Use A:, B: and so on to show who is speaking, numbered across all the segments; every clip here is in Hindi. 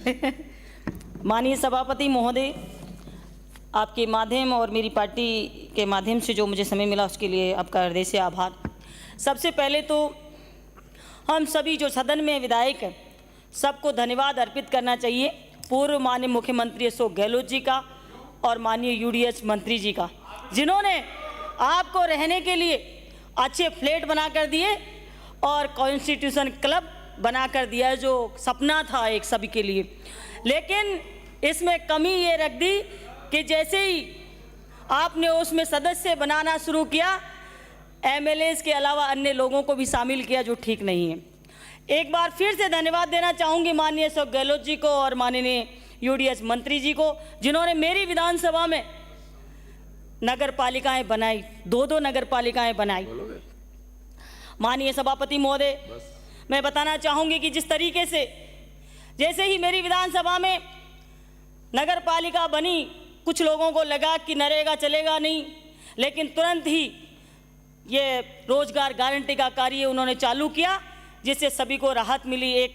A: माननीय सभापति महोदय, आपके माध्यम और मेरी पार्टी के माध्यम से जो मुझे समय मिला उसके लिए आपका हृदय से आभार। सबसे पहले तो हम सभी जो सदन में विधायक हैं सबको धन्यवाद अर्पित करना चाहिए, पूर्व माननीय मुख्यमंत्री अशोक गहलोत जी का और माननीय यूडीएच मंत्री जी का, जिन्होंने आपको रहने के लिए अच्छे फ्लैट बना कर दिए और कॉन्स्टिट्यूशन क्लब बना कर दिया है, जो सपना था एक सभी के लिए। लेकिन इसमें कमी ये रख दी कि जैसे ही आपने उसमें सदस्य बनाना शुरू किया, एमएलएस के अलावा अन्य लोगों को भी शामिल किया, जो ठीक नहीं है। एक बार फिर से धन्यवाद देना चाहूँगी माननीय अशोक गहलोत जी को और माननीय यूडीएच मंत्री जी को, जिन्होंने मेरी विधानसभा में नगर पालिकाएँ बनाई, दो नगर पालिकाएँ बनाई। माननीय सभापति महोदय, मैं बताना चाहूँगी कि जिस तरीके से जैसे ही मेरी विधानसभा में नगर पालिका बनी, कुछ लोगों को लगा कि नरेगा चलेगा नहीं, लेकिन तुरंत ही ये रोजगार गारंटी का कार्य उन्होंने चालू किया, जिससे सभी को राहत मिली। एक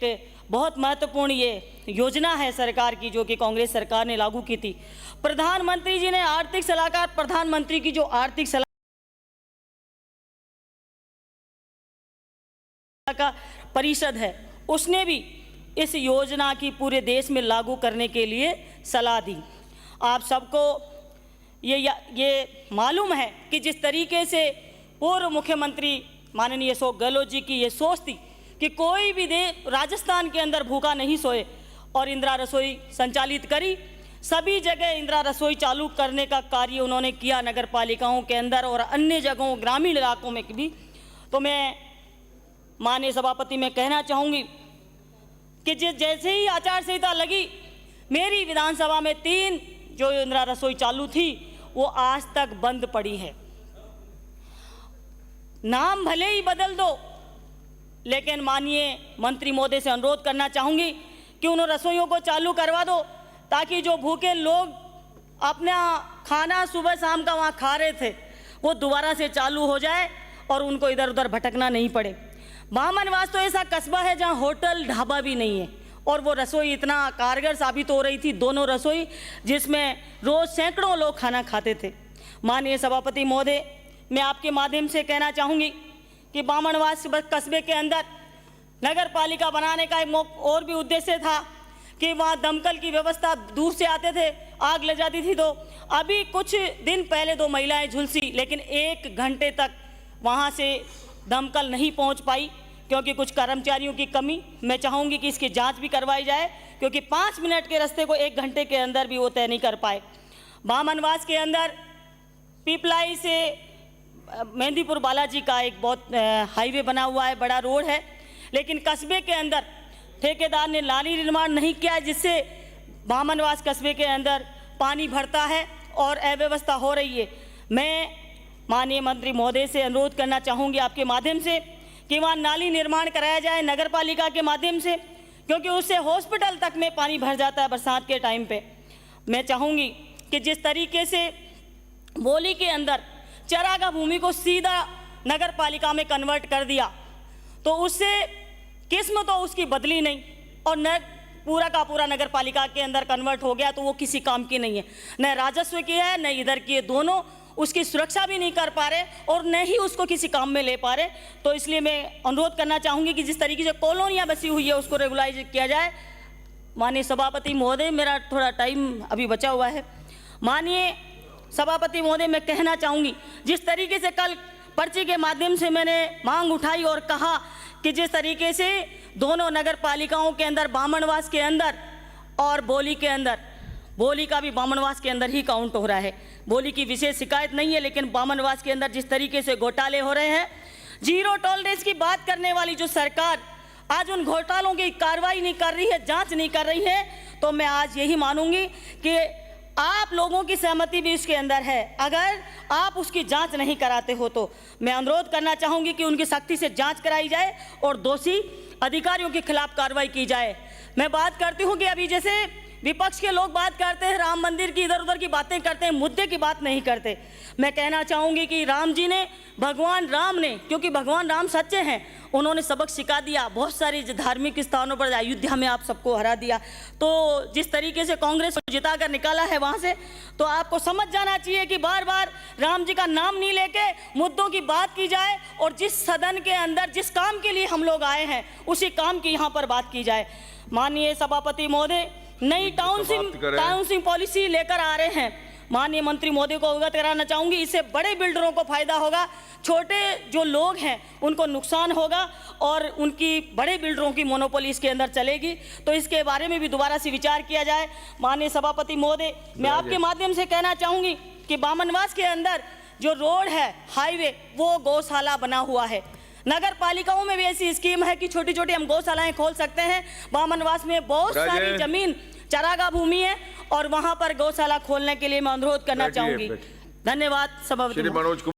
A: बहुत महत्वपूर्ण ये योजना है सरकार की, जो कि कांग्रेस सरकार ने लागू की थी। प्रधानमंत्री जी ने आर्थिक सलाहकार, प्रधानमंत्री की जो आर्थिक सलाह का परिषद है, उसने भी इस योजना की पूरे देश में लागू करने के लिए सलाह दी। आप सबको ये मालूम है कि जिस तरीके से पूर्व मुख्यमंत्री माननीय अशोक गहलोत जी की ये सोच थी कि कोई भी राजस्थान के अंदर भूखा नहीं सोए, और इंदिरा रसोई संचालित करी। सभी जगह इंदिरा रसोई चालू करने का कार्य उन्होंने किया, नगर पालिकाओं के अंदर और अन्य जगहों ग्रामीण इलाकों में भी। तो मैं माननीय सभापति में कहना चाहूँगी कि जैसे ही आचार संहिता लगी, मेरी विधानसभा में 3 जो इंदिरा रसोई चालू थी वो आज तक बंद पड़ी है। नाम भले ही बदल दो, लेकिन माननीय मंत्री महोदय से अनुरोध करना चाहूँगी कि उन रसोइयों को चालू करवा दो, ताकि जो भूखे लोग अपना खाना सुबह शाम का वहाँ खा रहे थे वो दोबारा से चालू हो जाए और उनको इधर उधर भटकना नहीं पड़े। बामनवास तो ऐसा कस्बा है जहाँ होटल ढाबा भी नहीं है, और वो रसोई इतना कारगर साबित हो रही थी, दोनों रसोई, जिसमें रोज़ सैकड़ों लोग खाना खाते थे। माननीय सभापति महोदय, मैं आपके माध्यम से कहना चाहूँगी कि बामनवास कस्बे के अंदर नगर पालिका बनाने का एक और भी उद्देश्य था कि वहाँ दमकल की व्यवस्था, दूर से आते थे, आग लग जाती थी। तो अभी कुछ दिन पहले 2 महिलाएं झुलसी, लेकिन 1 घंटे तक वहाँ से दमकल नहीं पहुँच पाई क्योंकि कुछ कर्मचारियों की कमी। मैं चाहूँगी कि इसकी जांच भी करवाई जाए, क्योंकि 5 मिनट के रास्ते को 1 घंटे के अंदर भी वो तय नहीं कर पाए। बामनवास के अंदर पीपलाई से मेहंदीपुर बालाजी का एक बहुत हाईवे बना हुआ है, बड़ा रोड है, लेकिन कस्बे के अंदर ठेकेदार ने नाली निर्माण नहीं किया, जिससे बामनवास कस्बे के अंदर पानी भरता है और अव्यवस्था हो रही है। मैं माननीय मंत्री महोदय से अनुरोध करना चाहूँगी आपके माध्यम से कि वहाँ नाली निर्माण कराया जाए नगर पालिका के माध्यम से, क्योंकि उससे हॉस्पिटल तक में पानी भर जाता है बरसात के टाइम पे। मैं चाहूँगी कि जिस तरीके से बोली के अंदर चरागाह भूमि को सीधा नगर पालिका में कन्वर्ट कर दिया, तो उससे किस्म तो उसकी बदली नहीं, और न पूरा का पूरा नगर पालिका के अंदर कन्वर्ट हो गया, तो वो किसी काम की नहीं है, न राजस्व की है न इधर की है। दोनों उसकी सुरक्षा भी नहीं कर पा रहे और न ही उसको किसी काम में ले पा रहे। तो इसलिए मैं अनुरोध करना चाहूँगी कि जिस तरीके से कॉलोनियाँ बसी हुई है उसको रेगुलाइज किया जाए। माननीय सभापति महोदय, मेरा थोड़ा टाइम अभी बचा हुआ है। माननीय सभापति महोदय, मैं कहना चाहूँगी, जिस तरीके से कल पर्ची के माध्यम से मैंने मांग उठाई और कहा कि जिस तरीके से दोनों नगर पालिकाओं के अंदर, बामनवास के अंदर और बोली के अंदर, बोली का भी बामनवास के अंदर ही काउंट हो रहा है, बोली की विशेष शिकायत नहीं है, लेकिन बामनवास के अंदर जिस तरीके से घोटाले हो रहे हैं, जीरो टॉलरेंस की बात करने वाली जो सरकार आज उन घोटालों की कार्रवाई नहीं कर रही है, जांच नहीं कर रही है, तो मैं आज यही मानूंगी कि आप लोगों की सहमति भी इसके अंदर है। अगर आप उसकी जांच नहीं कराते हो तो मैं अनुरोध करना चाहूँगी कि उनकी सख्ती से जांच कराई जाए और दोषी अधिकारियों के खिलाफ कार्रवाई की जाए। मैं बात करती हूँ कि अभी जैसे विपक्ष के लोग बात करते हैं राम मंदिर की, इधर उधर की बातें करते हैं, मुद्दे की बात नहीं करते। मैं कहना चाहूँगी कि राम जी ने, भगवान राम ने, क्योंकि भगवान राम सच्चे हैं, उन्होंने सबक सिखा दिया। बहुत सारी धार्मिक स्थानों पर, अयोध्या में आप सबको हरा दिया। तो जिस तरीके से कांग्रेस को जिता कर निकाला है वहाँ से, तो आपको समझ जाना चाहिए कि बार बार राम जी का नाम नहीं लेके मुद्दों की बात की जाए, और जिस सदन के अंदर जिस काम के लिए हम लोग आए हैं उसी काम की यहाँ पर बात की जाए। माननीय सभापति महोदय, नई टाउनशिप पॉलिसी लेकर आ रहे हैं। माननीय मंत्री महोदय को अवगत कराना चाहूँगी, इससे बड़े बिल्डरों को फायदा होगा, छोटे जो लोग हैं उनको नुकसान होगा, और उनकी बड़े बिल्डरों की मोनोपोली इसके अंदर चलेगी। तो इसके बारे में भी दोबारा से विचार किया जाए। माननीय सभापति महोदय, मैं आपके माध्यम से कहना चाहूँगी कि बामनवास के अंदर जो रोड है, हाईवे, वो गौशाला बना हुआ है। नगर पालिकाओं में भी ऐसी स्कीम है कि छोटी छोटी हम गौशालाएं खोल सकते हैं। बामनवास में बहुत सारी जमीन चरागाह भूमि है, और वहां पर गौशाला खोलने के लिए मैं अनुरोध करना चाहूंगी। धन्यवाद सभापति।